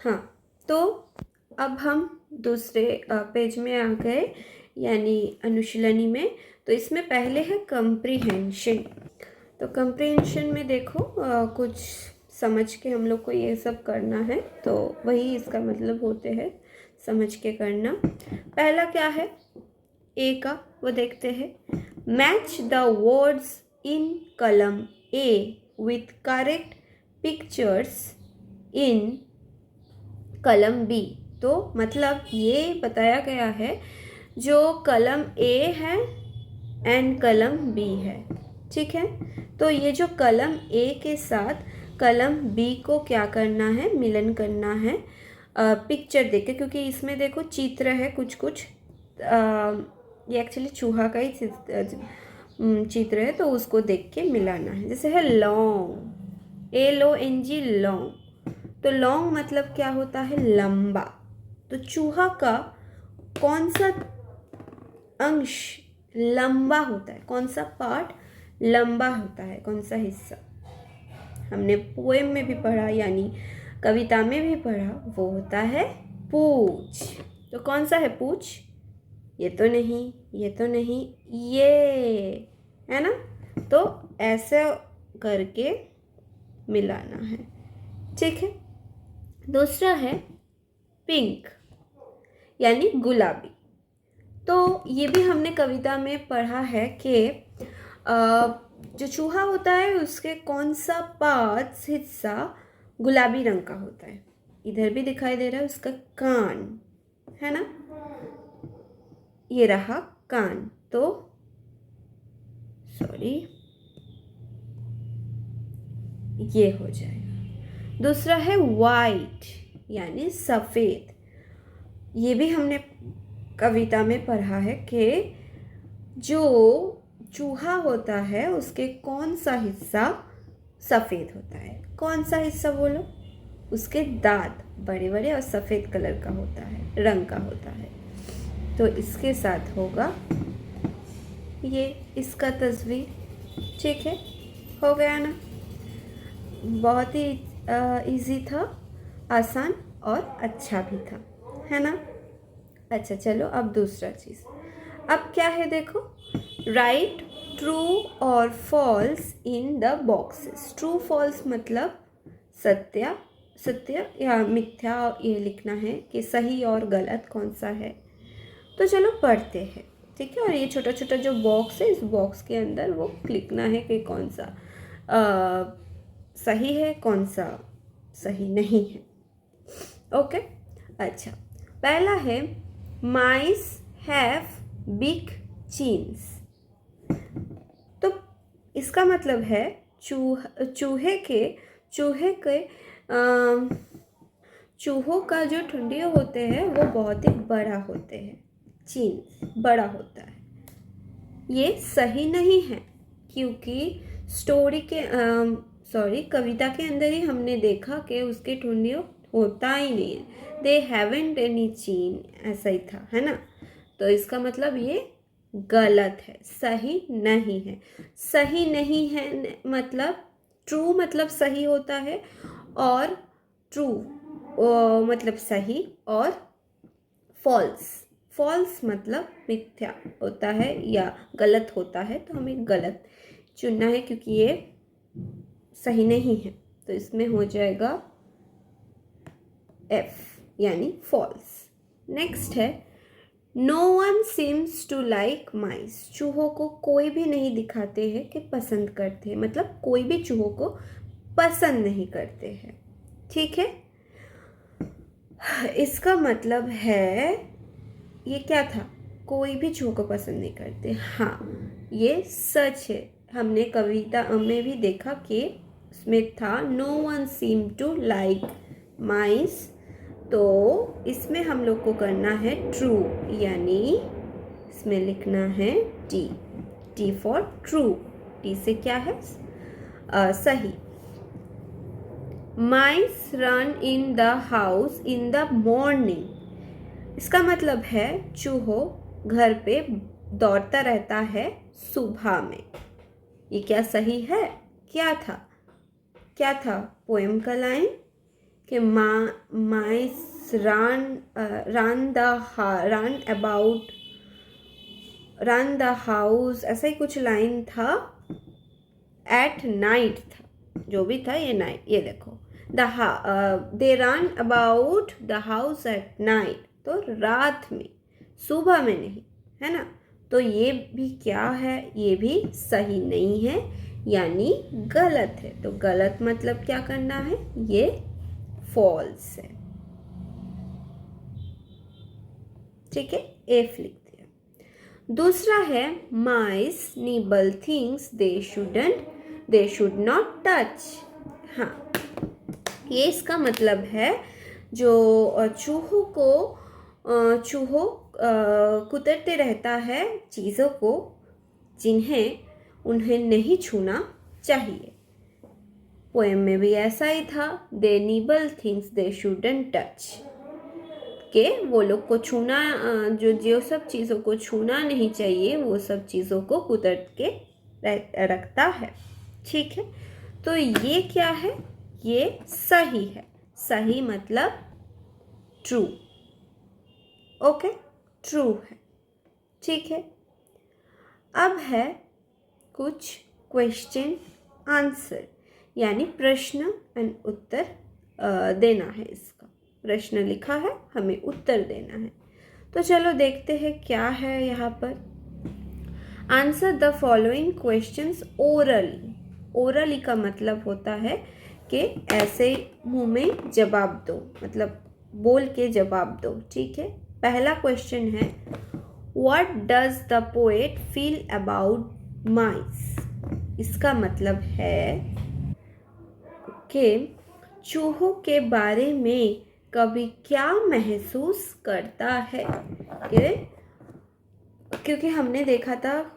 हाँ, तो अब हम दूसरे पेज में आ गए, यानी अनुशीलनी में। तो इसमें पहले है कंप्रीहेंशन। तो कंप्रीहेंशन में देखो कुछ समझ के हम लोग को ये सब करना है, तो वही इसका मतलब होते हैं समझ के करना। पहला क्या है ए का, वो देखते हैं। मैच द वर्ड्स इन कलम ए विथ करेक्ट पिक्चर्स इन कलम बी। तो मतलब ये बताया गया है जो कलम ए है एंड कलम बी है, ठीक है। तो ये जो कलम ए के साथ कलम बी को क्या करना है, मिलन करना है पिक्चर देख के, क्योंकि इसमें देखो चित्र है कुछ कुछ। ये एक्चुअली चूहा का ही चित्र है, तो उसको देख के मिलाना है। जैसे है लॉन्ग, LONG लॉन्ग। तो लॉन्ग मतलब क्या होता है, लंबा। तो चूहा का कौन सा अंश लंबा होता है, कौन सा पार्ट लंबा होता है, कौन सा हिस्सा हमने पोएम में भी पढ़ा, यानी कविता में भी पढ़ा, वो होता है पूंछ। तो कौन सा है पूंछ, ये तो नहीं, ये तो नहीं, ये है ना। तो ऐसे करके मिलाना है, ठीक है। दूसरा है पिंक, यानी गुलाबी। तो ये भी हमने कविता में पढ़ा है कि जो चूहा होता है उसके कौन सा पार्ट्स हिस्सा गुलाबी रंग का होता है। इधर भी दिखाई दे रहा है उसका कान, है ना, ये रहा कान। तो सॉरी, ये हो जाएगा। दूसरा है वाइट, यानी सफ़ेद। ये भी हमने कविता में पढ़ा है कि जो चूहा होता है उसके कौन सा हिस्सा सफ़ेद होता है, कौन सा हिस्सा बोलो, उसके दांत बड़े बड़े और सफ़ेद कलर का होता है, रंग का होता है। तो इसके साथ होगा ये इसका तस्वीर, ठीक है। हो गया ना, बहुत ही इजी था, आसान और अच्छा भी था, है ना। अच्छा चलो, अब दूसरा चीज़। अब क्या है देखो, राइट ट्रू और false in the boxes. True false मतलब सत्य सत्य या मिथ्या, ये लिखना है कि सही और गलत कौन सा है। तो चलो पढ़ते हैं, ठीक है। और ये छोटा छोटा जो बॉक्स है, इस बॉक्स के अंदर वो लिखना है कि कौन सा सही है, कौन सा सही नहीं है। ओके, अच्छा। पहला है माइस हैव बिग चीन्स। तो इसका मतलब है चूहे के चूहों का जो ठुंडिये होते हैं वो बहुत ही बड़ा होते हैं, चीन बड़ा होता है। ये सही नहीं है, क्योंकि कविता के अंदर ही हमने देखा कि उसके ठुंडियों होता ही नहीं है, दे हैवेंट एनी चीन, ऐसा ही था, है ना। तो इसका मतलब ये गलत है, सही नहीं है। सही नहीं है मतलब ट्रू मतलब सही होता है, और ट्रू मतलब सही, और फॉल्स मतलब मिथ्या होता है या गलत होता है। तो हमें गलत चुनना है क्योंकि ये सही नहीं है। तो इसमें हो जाएगा F, यानी फॉल्स। नेक्स्ट है no one seems to like mice. चूहों को कोई भी नहीं दिखाते हैं कि पसंद करते हैं, मतलब कोई भी चूहों को पसंद नहीं करते हैं, ठीक है। इसका मतलब है ये क्या था, कोई भी चूहों को पसंद नहीं करते। हाँ, ये सच है, हमने कविता में भी देखा कि उसमें था no one seem to like mice. तो इसमें हम लोग को करना है ट्रू, यानी इसमें लिखना है टी फॉर ट्रू। टी से क्या है, सही। Mice run in the house in the morning. इसका मतलब है चूहो घर पे दौड़ता रहता है सुबह में। ये क्या सही है, क्या था पोएम का लाइन, कि mice run the house, ऐसा ही कुछ लाइन था. at night था, जो भी था ये नाइट. ये देखो they run about the house at night, तो रात में, सुबह में नहीं, है ना. तो ये भी क्या है, ये भी सही नहीं है, यानी गलत है. तो गलत मतलब क्या करना है, ये फॉल्स है. ठीक है, एफ लिख दिया. दूसरा है mice nibble things they should not touch. हाँ, ये इसका मतलब है जो चूहों कुतरते रहता है चीज़ों को जिन्हें उन्हें नहीं छूना चाहिए. पोएम में भी ऐसा ही था, they nibble things they shouldn't touch, के वो लोग को छूना, जो सब चीज़ों को छूना नहीं चाहिए वो सब चीज़ों को कुतर के रखता है. ठीक है, तो ये क्या है, ये सही है. सही मतलब ट्रू. ओके, ट्रू है. ठीक है, अब है कुछ क्वेश्चन आंसर, यानी प्रश्न एंड उत्तर देना है. इसका प्रश्न लिखा है, हमें उत्तर देना है. तो चलो देखते हैं क्या है यहाँ पर. Answer the following questions orally. Orally का मतलब होता है कि ऐसे मुंह में जवाब दो, मतलब बोल के जवाब दो. ठीक है, पहला क्वेश्चन है, what does the poet feel about mice. इसका मतलब है कि चूहों के बारे में कभी क्या महसूस करता है. क्योंकि हमने देखा था,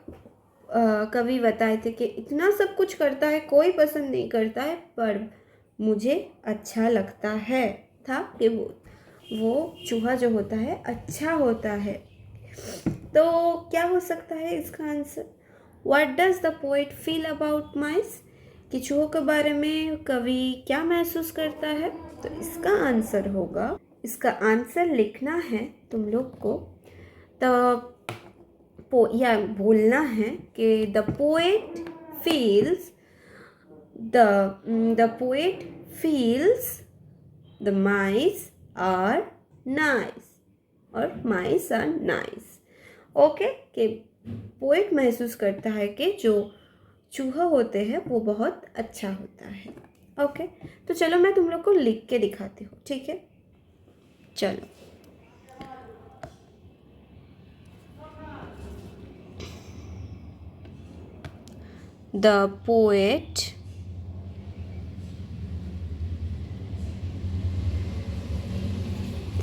कवि बताए थे कि इतना सब कुछ करता है, कोई पसंद नहीं करता है, पर मुझे अच्छा लगता है था कि वो चूहा जो होता है अच्छा होता है. तो क्या हो सकता है इसका answer, what does the poet feel about mice, कि चूहों के बारे में कवि क्या महसूस करता है. तो इसका आंसर होगा, इसका आंसर लिखना है तुम लोग को, तो या बोलना है कि the poet feels the mice are nice, और माइस आर नाइस. ओके, कि पोएट महसूस करता है कि जो चूहा होते हैं वो बहुत अच्छा होता है. ओके, तो चलो मैं तुम लोग को लिख के दिखाती हूँ. ठीक है, चलो. द पोएट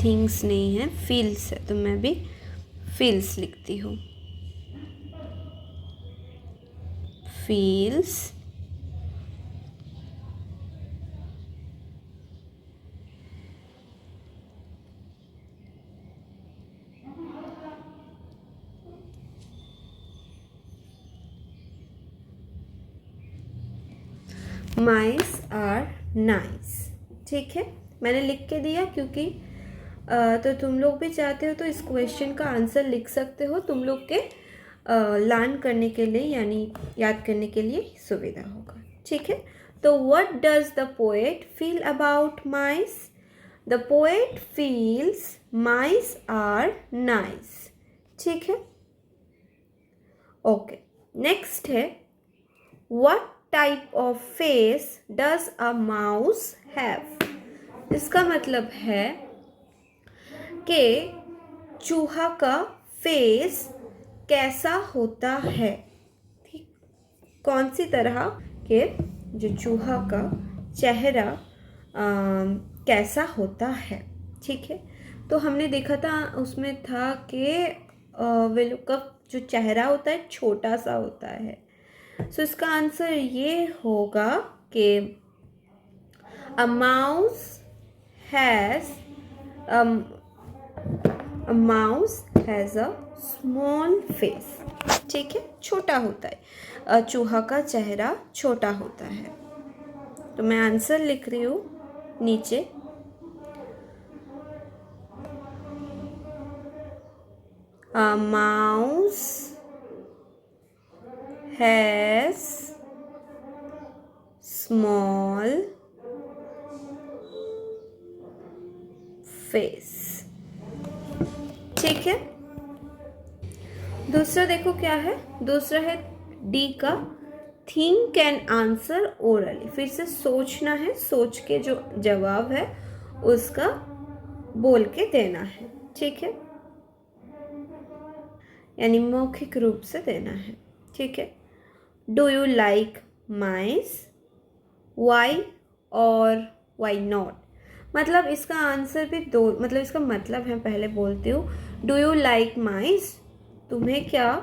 थिंग्स नहीं है, फील्स है, तो मैं भी फील्स लिखती हूँ. Feels mice are nice. ठीक है, मैंने लिख के दिया, क्योंकि तो तुम लोग भी चाहते हो तो इस क्वेश्चन का आंसर लिख सकते हो, तुम लोग के लर्न करने के लिए, यानी याद करने के लिए सुविधा होगा. ठीक है, तो what does the poet feel about mice. The poet feels mice are nice. ठीक है, ओके. नेक्स्ट है, what type of face does a mouse have. इसका मतलब है कि चूहा का फेस कैसा होता है. ठीक, कौन सी तरह के जो चूहा का चेहरा कैसा होता है. ठीक है, तो हमने देखा था, उसमें था कि वे लोग का जो चेहरा होता है छोटा सा होता है. सो इसका आंसर ये होगा कि a mouse has a small face. ठीक है, छोटा होता है, चूहा का चेहरा छोटा होता है. तो मैं आंसर लिख रही हूँ नीचे, माउस हैज स्मॉल फेस। ठीक है, दूसरा देखो क्या है, दूसरा है डी का थिंक एंड आंसर ओरली। फिर से सोचना है, सोच के जो जवाब है उसका बोल के देना है। ठीक है, यानी मौखिक रूप से देना है। ठीक है, do you like mice, why और वाई नॉट। मतलब इसका आंसर भी दो, मतलब इसका मतलब है, पहले बोलती हूँ, डू यू लाइक माइस, तुम्हें क्या